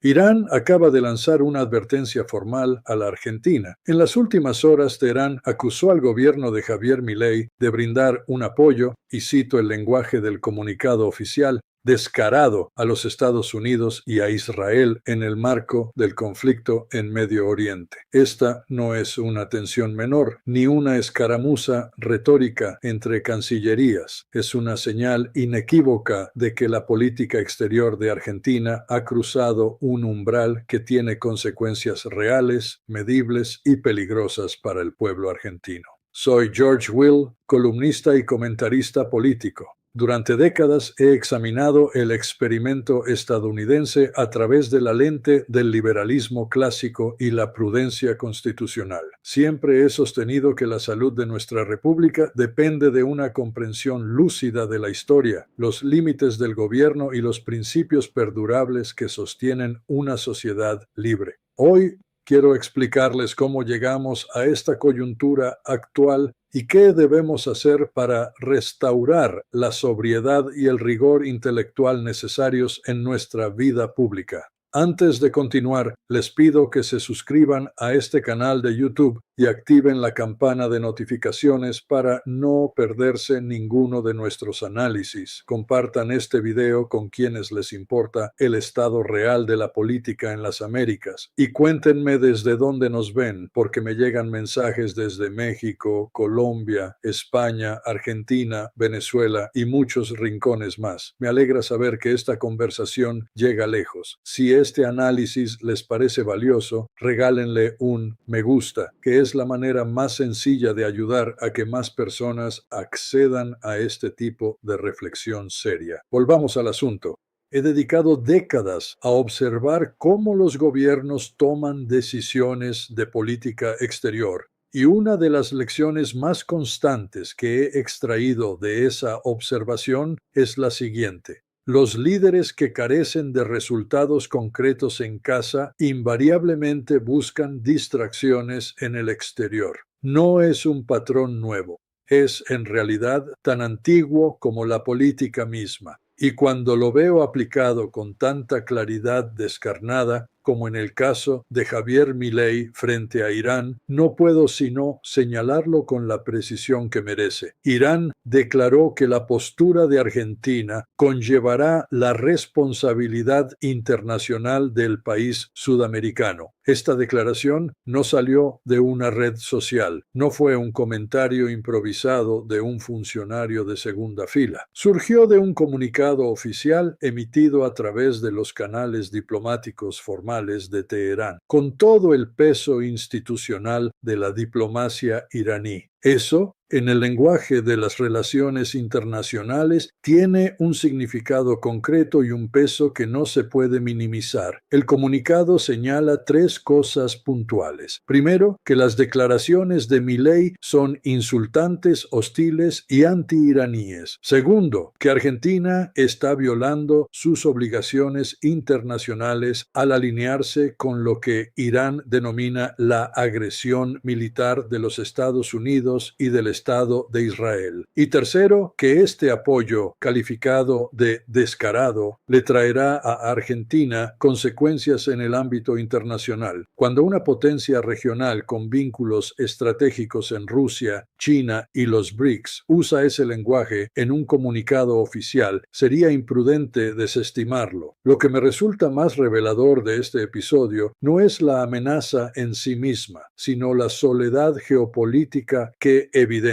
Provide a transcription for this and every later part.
Irán acaba de lanzar una advertencia formal a la Argentina. En las últimas horas, Teherán acusó al gobierno de Javier Milei de brindar un apoyo, y cito el lenguaje del comunicado oficial, descarado a los Estados Unidos y a Israel en el marco del conflicto en Medio Oriente. Esta no es una tensión menor, ni una escaramuza retórica entre cancillerías. Es una señal inequívoca de que la política exterior de Argentina ha cruzado un umbral que tiene consecuencias reales, medibles y peligrosas para el pueblo argentino. Soy George Will, columnista y comentarista político. Durante décadas he examinado el experimento estadounidense a través de la lente del liberalismo clásico y la prudencia constitucional. Siempre he sostenido que la salud de nuestra república depende de una comprensión lúcida de la historia, los límites del gobierno y los principios perdurables que sostienen una sociedad libre. Hoy quiero explicarles cómo llegamos a esta coyuntura actual y qué debemos hacer para restaurar la sobriedad y el rigor intelectual necesarios en nuestra vida pública. Antes de continuar, les pido que se suscriban a este canal de YouTube y activen la campana de notificaciones para no perderse ninguno de nuestros análisis. Compartan este video con quienes les importa el estado real de la política en las Américas. Y cuéntenme desde dónde nos ven, porque me llegan mensajes desde México, Colombia, España, Argentina, Venezuela y muchos rincones más. Me alegra saber que esta conversación llega lejos. Si este análisis les parece valioso, regálenle un me gusta, que es la manera más sencilla de ayudar a que más personas accedan a este tipo de reflexión seria. Volvamos al asunto. He dedicado décadas a observar cómo los gobiernos toman decisiones de política exterior. Y una de las lecciones más constantes que he extraído de esa observación es la siguiente. Los líderes que carecen de resultados concretos en casa invariablemente buscan distracciones en el exterior. No es un patrón nuevo, es en realidad tan antiguo como la política misma. Y cuando lo veo aplicado con tanta claridad descarnada, como en el caso de Javier Milei frente a Irán, no puedo sino señalarlo con la precisión que merece. Irán declaró que la postura de Argentina conllevará la responsabilidad internacional del país sudamericano. Esta declaración no salió de una red social, no fue un comentario improvisado de un funcionario de segunda fila. Surgió de un comunicado oficial emitido a través de los canales diplomáticos formales de Teherán, con todo el peso institucional de la diplomacia iraní. Eso, en el lenguaje de las relaciones internacionales, tiene un significado concreto y un peso que no se puede minimizar. El comunicado señala tres cosas puntuales. Primero, que las declaraciones de Milei son insultantes, hostiles y anti-iraníes. Segundo, que Argentina está violando sus obligaciones internacionales al alinearse con lo que Irán denomina la agresión militar de los Estados Unidos y del Estado de Israel. Y tercero, que este apoyo, calificado de descarado, le traerá a Argentina consecuencias en el ámbito internacional. Cuando una potencia regional con vínculos estratégicos en Rusia, China y los BRICS usa ese lenguaje en un comunicado oficial, sería imprudente desestimarlo. Lo que me resulta más revelador de este episodio no es la amenaza en sí misma, sino la soledad geopolítica que evidencia.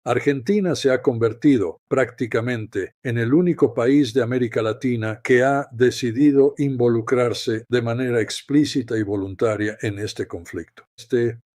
Argentina se ha convertido prácticamente en el único país de América Latina que ha decidido involucrarse de manera explícita y voluntaria en este conflicto.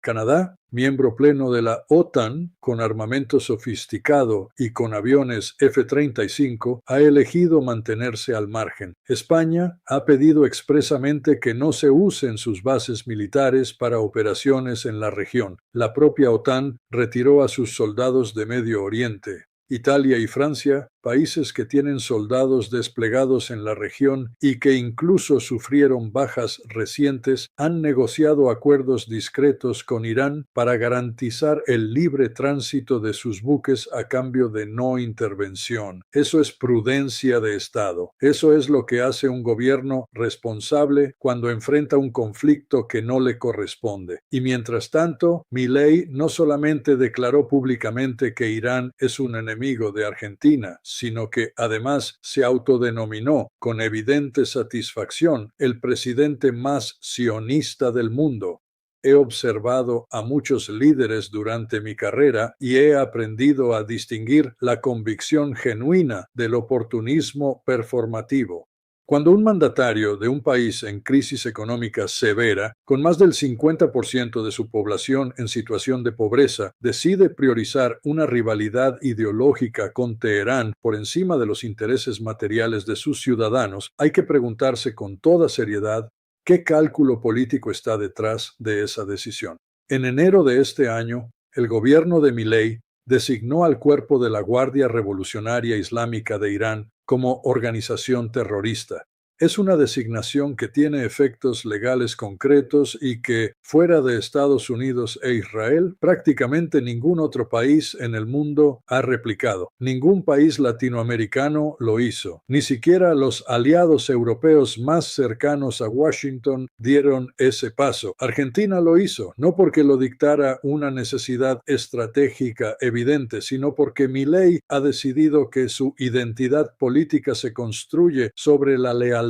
Canadá, miembro pleno de la OTAN, con armamento sofisticado y con aviones F-35, ha elegido mantenerse al margen. España ha pedido expresamente que no se usen sus bases militares para operaciones en la región. La propia OTAN retiró a sus soldados de Medio Oriente. Italia y Francia, países que tienen soldados desplegados en la región y que incluso sufrieron bajas recientes, han negociado acuerdos discretos con Irán para garantizar el libre tránsito de sus buques a cambio de no intervención. Eso es prudencia de Estado. Eso es lo que hace un gobierno responsable cuando enfrenta un conflicto que no le corresponde. Y mientras tanto, Milei no solamente declaró públicamente que Irán es un enemigo de Argentina, sino que además se autodenominó, con evidente satisfacción, el presidente más sionista del mundo. He observado a muchos líderes durante mi carrera y he aprendido a distinguir la convicción genuina del oportunismo performativo. Cuando un mandatario de un país en crisis económica severa, con más del 50% de su población en situación de pobreza, decide priorizar una rivalidad ideológica con Teherán por encima de los intereses materiales de sus ciudadanos, hay que preguntarse con toda seriedad qué cálculo político está detrás de esa decisión. En enero de este año, el gobierno de Milei designó al cuerpo de la Guardia Revolucionaria Islámica de Irán como organización terrorista. Es una designación que tiene efectos legales concretos y que, fuera de Estados Unidos e Israel, prácticamente ningún otro país en el mundo ha replicado. Ningún país latinoamericano lo hizo. Ni siquiera los aliados europeos más cercanos a Washington dieron ese paso. Argentina lo hizo, no porque lo dictara una necesidad estratégica evidente, sino porque Milei ha decidido que su identidad política se construye sobre la lealtad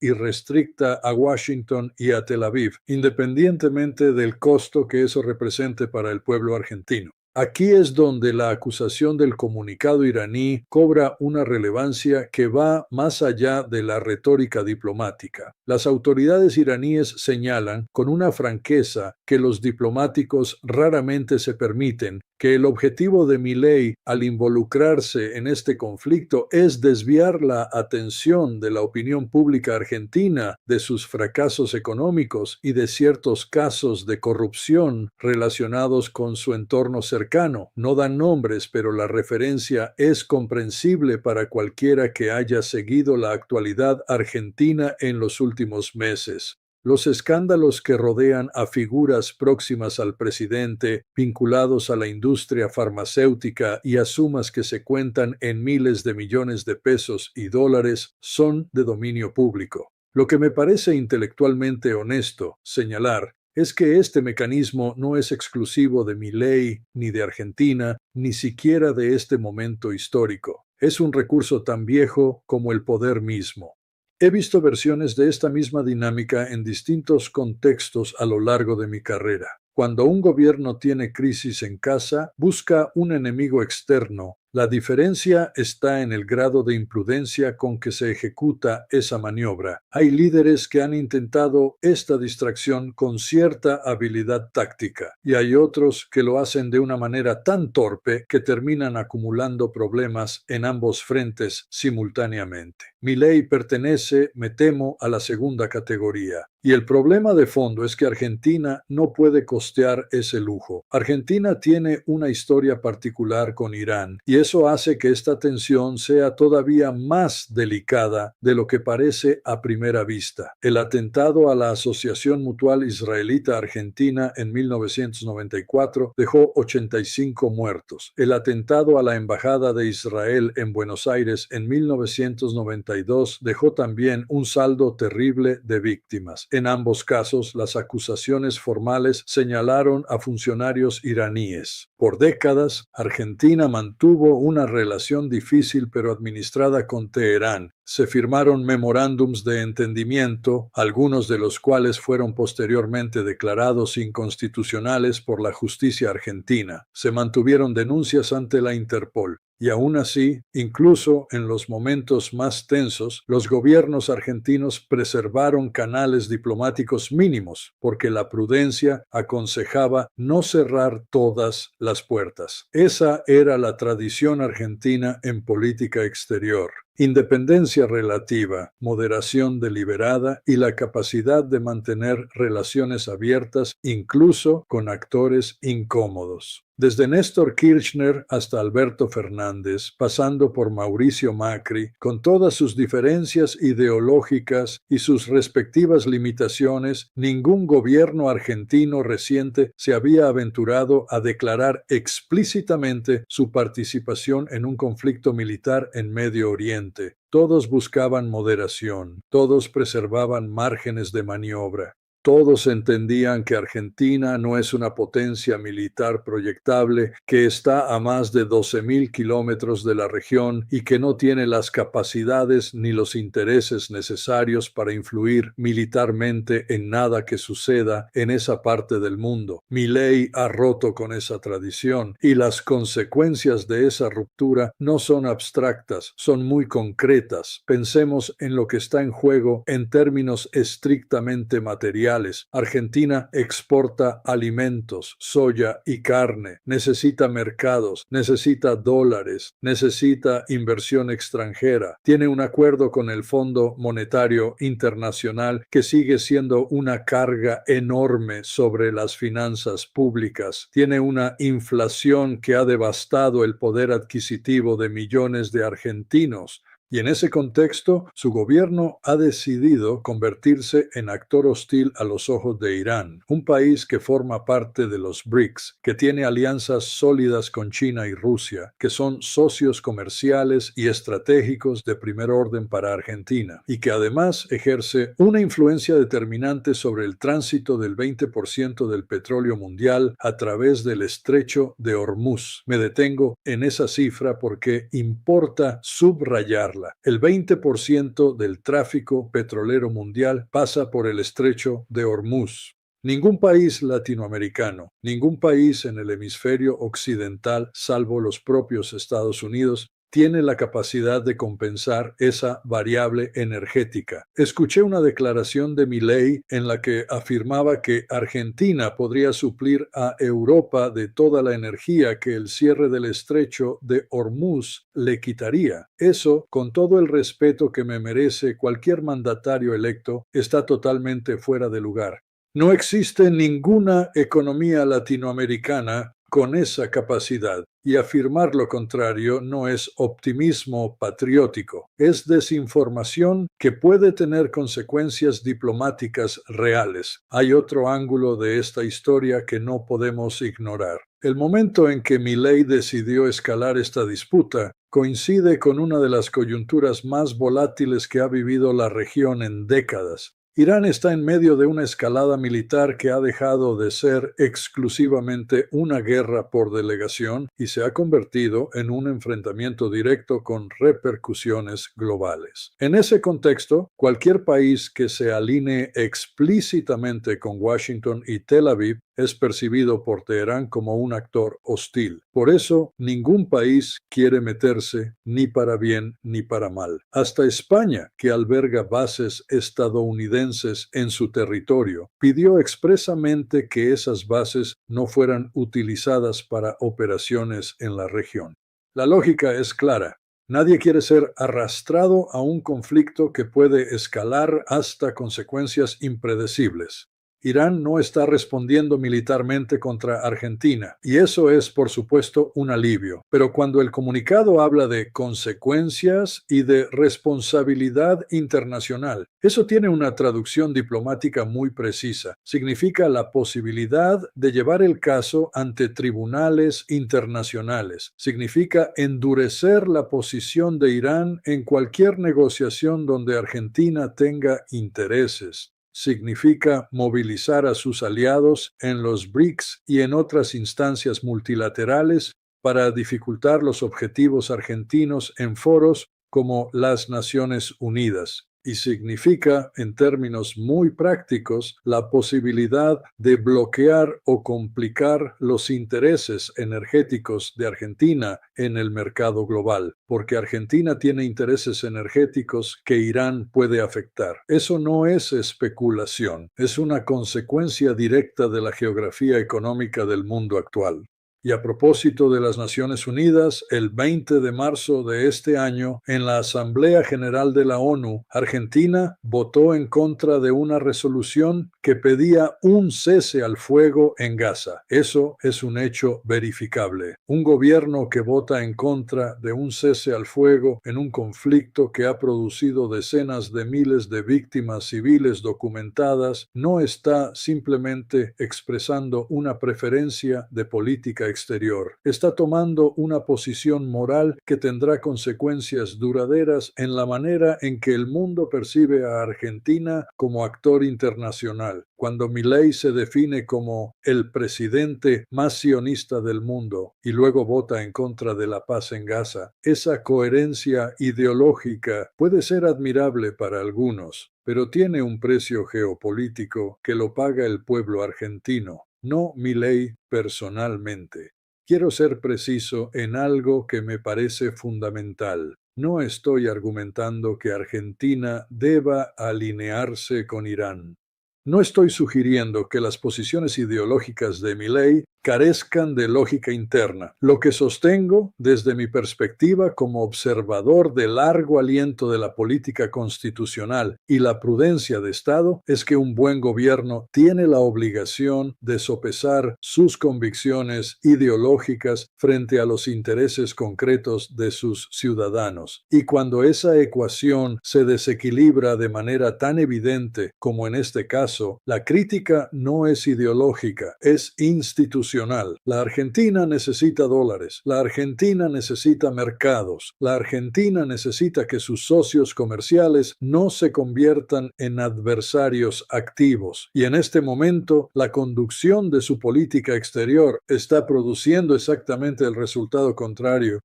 irrestricta a Washington y a Tel Aviv, independientemente del costo que eso represente para el pueblo argentino. Aquí es donde la acusación del comunicado iraní cobra una relevancia que va más allá de la retórica diplomática. Las autoridades iraníes señalan con una franqueza que los diplomáticos raramente se permiten que el objetivo de Milei al involucrarse en este conflicto es desviar la atención de la opinión pública argentina de sus fracasos económicos y de ciertos casos de corrupción relacionados con su entorno cercano. No dan nombres, pero la referencia es comprensible para cualquiera que haya seguido la actualidad argentina en los últimos meses. Los escándalos que rodean a figuras próximas al presidente, vinculados a la industria farmacéutica y a sumas que se cuentan en miles de millones de pesos y dólares, son de dominio público. Lo que me parece intelectualmente honesto señalar es que este mecanismo no es exclusivo de Milei, ni de Argentina, ni siquiera de este momento histórico. Es un recurso tan viejo como el poder mismo. He visto versiones de esta misma dinámica en distintos contextos a lo largo de mi carrera. Cuando un gobierno tiene crisis en casa, busca un enemigo externo. La diferencia está en el grado de imprudencia con que se ejecuta esa maniobra. Hay líderes que han intentado esta distracción con cierta habilidad táctica, y hay otros que lo hacen de una manera tan torpe que terminan acumulando problemas en ambos frentes simultáneamente. Milei pertenece, me temo, a la segunda categoría. Y el problema de fondo es que Argentina no puede costear ese lujo. Argentina tiene una historia particular con Irán y eso hace que esta tensión sea todavía más delicada de lo que parece a primera vista. El atentado a la Asociación Mutual Israelita-Argentina en 1994 dejó 85 muertos. El atentado a la Embajada de Israel en Buenos Aires en 1992 dejó también un saldo terrible de víctimas. En ambos casos, las acusaciones formales señalaron a funcionarios iraníes. Por décadas, Argentina mantuvo una relación difícil pero administrada con Teherán. Se firmaron memorándums de entendimiento, algunos de los cuales fueron posteriormente declarados inconstitucionales por la justicia argentina. Se mantuvieron denuncias ante la Interpol. Y aún así, incluso en los momentos más tensos, los gobiernos argentinos preservaron canales diplomáticos mínimos, porque la prudencia aconsejaba no cerrar todas las puertas. Esa era la tradición argentina en política exterior. Independencia relativa, moderación deliberada y la capacidad de mantener relaciones abiertas incluso con actores incómodos. Desde Néstor Kirchner hasta Alberto Fernández, pasando por Mauricio Macri, con todas sus diferencias ideológicas y sus respectivas limitaciones, ningún gobierno argentino reciente se había aventurado a declarar explícitamente su participación en un conflicto militar en Medio Oriente. Todos buscaban moderación, todos preservaban márgenes de maniobra. Todos entendían que Argentina no es una potencia militar proyectable, que está a más de 12.000 kilómetros de la región y que no tiene las capacidades ni los intereses necesarios para influir militarmente en nada que suceda en esa parte del mundo. Milei ha roto con esa tradición y las consecuencias de esa ruptura no son abstractas, son muy concretas. Pensemos en lo que está en juego en términos estrictamente materiales. Argentina exporta alimentos, soya y carne, necesita mercados, necesita dólares, necesita inversión extranjera, tiene un acuerdo con el Fondo Monetario Internacional que sigue siendo una carga enorme sobre las finanzas públicas, tiene una inflación que ha devastado el poder adquisitivo de millones de argentinos. Y en ese contexto, su gobierno ha decidido convertirse en actor hostil a los ojos de Irán, un país que forma parte de los BRICS, que tiene alianzas sólidas con China y Rusia, que son socios comerciales y estratégicos de primer orden para Argentina, y que además ejerce una influencia determinante sobre el tránsito del 20% del petróleo mundial a través del estrecho de Hormuz. Me detengo en esa cifra porque importa subrayarla. El 20% del tráfico petrolero mundial pasa por el estrecho de Hormuz. Ningún país latinoamericano, ningún país en el hemisferio occidental, salvo los propios Estados Unidos, tiene la capacidad de compensar esa variable energética. Escuché una declaración de Milei en la que afirmaba que Argentina podría suplir a Europa de toda la energía que el cierre del estrecho de Hormuz le quitaría. Eso, con todo el respeto que me merece cualquier mandatario electo, está totalmente fuera de lugar. No existe ninguna economía latinoamericana con esa capacidad, y afirmar lo contrario no es optimismo patriótico, es desinformación que puede tener consecuencias diplomáticas reales. Hay otro ángulo de esta historia que no podemos ignorar. El momento en que Milei decidió escalar esta disputa coincide con una de las coyunturas más volátiles que ha vivido la región en décadas. Irán está en medio de una escalada militar que ha dejado de ser exclusivamente una guerra por delegación y se ha convertido en un enfrentamiento directo con repercusiones globales. En ese contexto, cualquier país que se alinee explícitamente con Washington y Tel Aviv es percibido por Teherán como un actor hostil. Por eso, ningún país quiere meterse ni para bien ni para mal. Hasta España, que alberga bases estadounidenses en su territorio, pidió expresamente que esas bases no fueran utilizadas para operaciones en la región. La lógica es clara. Nadie quiere ser arrastrado a un conflicto que puede escalar hasta consecuencias impredecibles. Irán no está respondiendo militarmente contra Argentina, y eso es, por supuesto, un alivio. Pero cuando el comunicado habla de consecuencias y de responsabilidad internacional, eso tiene una traducción diplomática muy precisa. Significa la posibilidad de llevar el caso ante tribunales internacionales. Significa endurecer la posición de Irán en cualquier negociación donde Argentina tenga intereses. Significa movilizar a sus aliados en los BRICS y en otras instancias multilaterales para dificultar los objetivos argentinos en foros como las Naciones Unidas. Y significa, en términos muy prácticos, la posibilidad de bloquear o complicar los intereses energéticos de Argentina en el mercado global, porque Argentina tiene intereses energéticos que Irán puede afectar. Eso no es especulación, es una consecuencia directa de la geografía económica del mundo actual. Y a propósito de las Naciones Unidas, el 20 de marzo de este año, en la Asamblea General de la ONU, Argentina votó en contra de una resolución que pedía un cese al fuego en Gaza. Eso es un hecho verificable. Un gobierno que vota en contra de un cese al fuego en un conflicto que ha producido decenas de miles de víctimas civiles documentadas no está simplemente expresando una preferencia de política exterior. Está tomando una posición moral que tendrá consecuencias duraderas en la manera en que el mundo percibe a Argentina como actor internacional. Cuando Milei se define como el presidente más sionista del mundo y luego vota en contra de la paz en Gaza, esa coherencia ideológica puede ser admirable para algunos, pero tiene un precio geopolítico que lo paga el pueblo argentino, no Milei personalmente. Quiero ser preciso en algo que me parece fundamental. No estoy argumentando que Argentina deba alinearse con Irán. No estoy sugiriendo que las posiciones ideológicas de Milei carezcan de lógica interna. Lo que sostengo, desde mi perspectiva como observador de largo aliento de la política constitucional y la prudencia de Estado, es que un buen gobierno tiene la obligación de sopesar sus convicciones ideológicas frente a los intereses concretos de sus ciudadanos. Y cuando esa ecuación se desequilibra de manera tan evidente como en este caso, la crítica no es ideológica, es institucional. La Argentina necesita dólares, la Argentina necesita mercados, la Argentina necesita que sus socios comerciales no se conviertan en adversarios activos. Y en este momento, la conducción de su política exterior está produciendo exactamente el resultado contrario.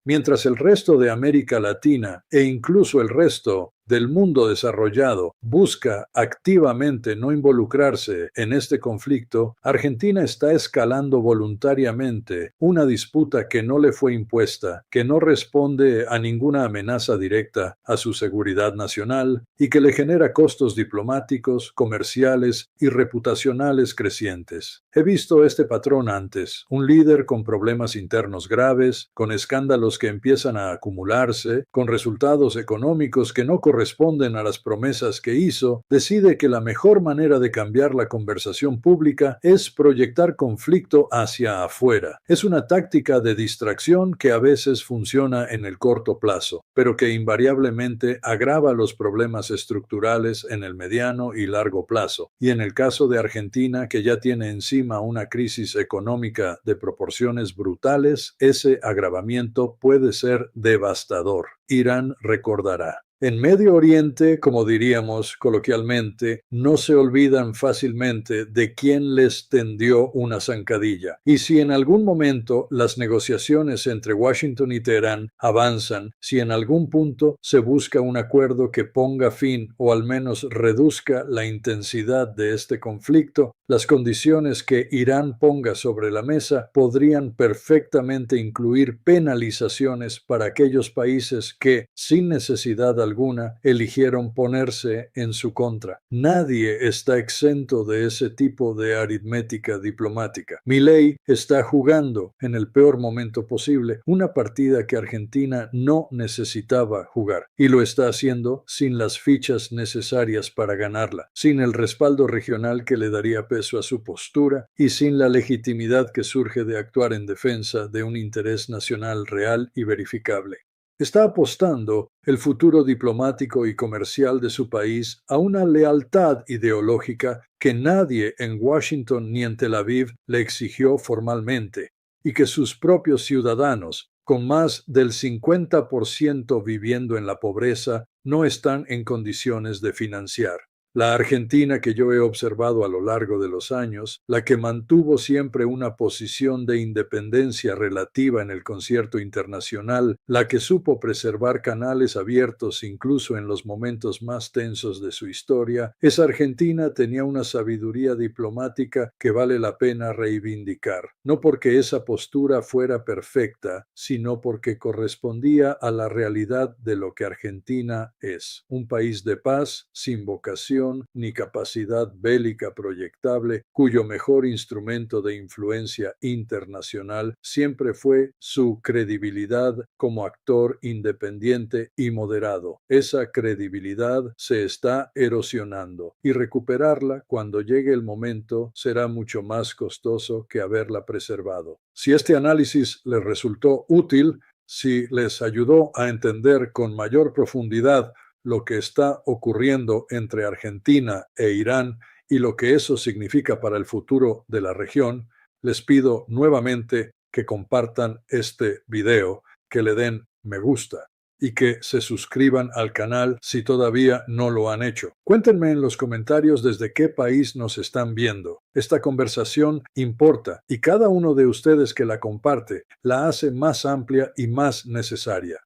Mientras el resto de América Latina e incluso el resto del mundo desarrollado busca activamente no involucrarse en este conflicto, Argentina está escalando voluntariamente una disputa que no le fue impuesta, que no responde a ninguna amenaza directa a su seguridad nacional y que le genera costos diplomáticos, comerciales y reputacionales crecientes. He visto este patrón antes, un líder con problemas internos graves, con escándalos que empiezan a acumularse, con resultados económicos que no corresponden a las promesas que hizo, decide que la mejor manera de cambiar la conversación pública es proyectar conflicto hacia afuera. Es una táctica de distracción que a veces funciona en el corto plazo, pero que invariablemente agrava los problemas estructurales en el mediano y largo plazo. Y en el caso de Argentina, que ya tiene encima una crisis económica de proporciones brutales, ese agravamiento puede ser devastador. Irán recordará. En Medio Oriente, como diríamos coloquialmente, no se olvidan fácilmente de quién les tendió una zancadilla. Y si en algún momento las negociaciones entre Washington y Teherán avanzan, si en algún punto se busca un acuerdo que ponga fin o al menos reduzca la intensidad de este conflicto, las condiciones que Irán ponga sobre la mesa podrían perfectamente incluir penalizaciones para aquellos países que, sin necesidad alguna, eligieron ponerse en su contra. Nadie está exento de ese tipo de aritmética diplomática. Milei está jugando, en el peor momento posible, una partida que Argentina no necesitaba jugar, y lo está haciendo sin las fichas necesarias para ganarla, sin el respaldo regional que le daría peso a su postura y sin la legitimidad que surge de actuar en defensa de un interés nacional real y verificable. Está apostando el futuro diplomático y comercial de su país a una lealtad ideológica que nadie en Washington ni en Tel Aviv le exigió formalmente y que sus propios ciudadanos, con más del 50% viviendo en la pobreza, no están en condiciones de financiar. La Argentina que yo he observado a lo largo de los años, la que mantuvo siempre una posición de independencia relativa en el concierto internacional, la que supo preservar canales abiertos incluso en los momentos más tensos de su historia, esa Argentina tenía una sabiduría diplomática que vale la pena reivindicar, no porque esa postura fuera perfecta, sino porque correspondía a la realidad de lo que Argentina es, un país de paz, sin vocación nación ni capacidad bélica proyectable, cuyo mejor instrumento de influencia internacional siempre fue su credibilidad como actor independiente y moderado. Esa credibilidad se está erosionando y recuperarla cuando llegue el momento será mucho más costoso que haberla preservado. Si este análisis les resultó útil, si les ayudó a entender con mayor profundidad lo que está ocurriendo entre Argentina e Irán y lo que eso significa para el futuro de la región, les pido nuevamente que compartan este video, que le den me gusta y que se suscriban al canal si todavía no lo han hecho. Cuéntenme en los comentarios desde qué país nos están viendo. Esta conversación importa y cada uno de ustedes que la comparte la hace más amplia y más necesaria.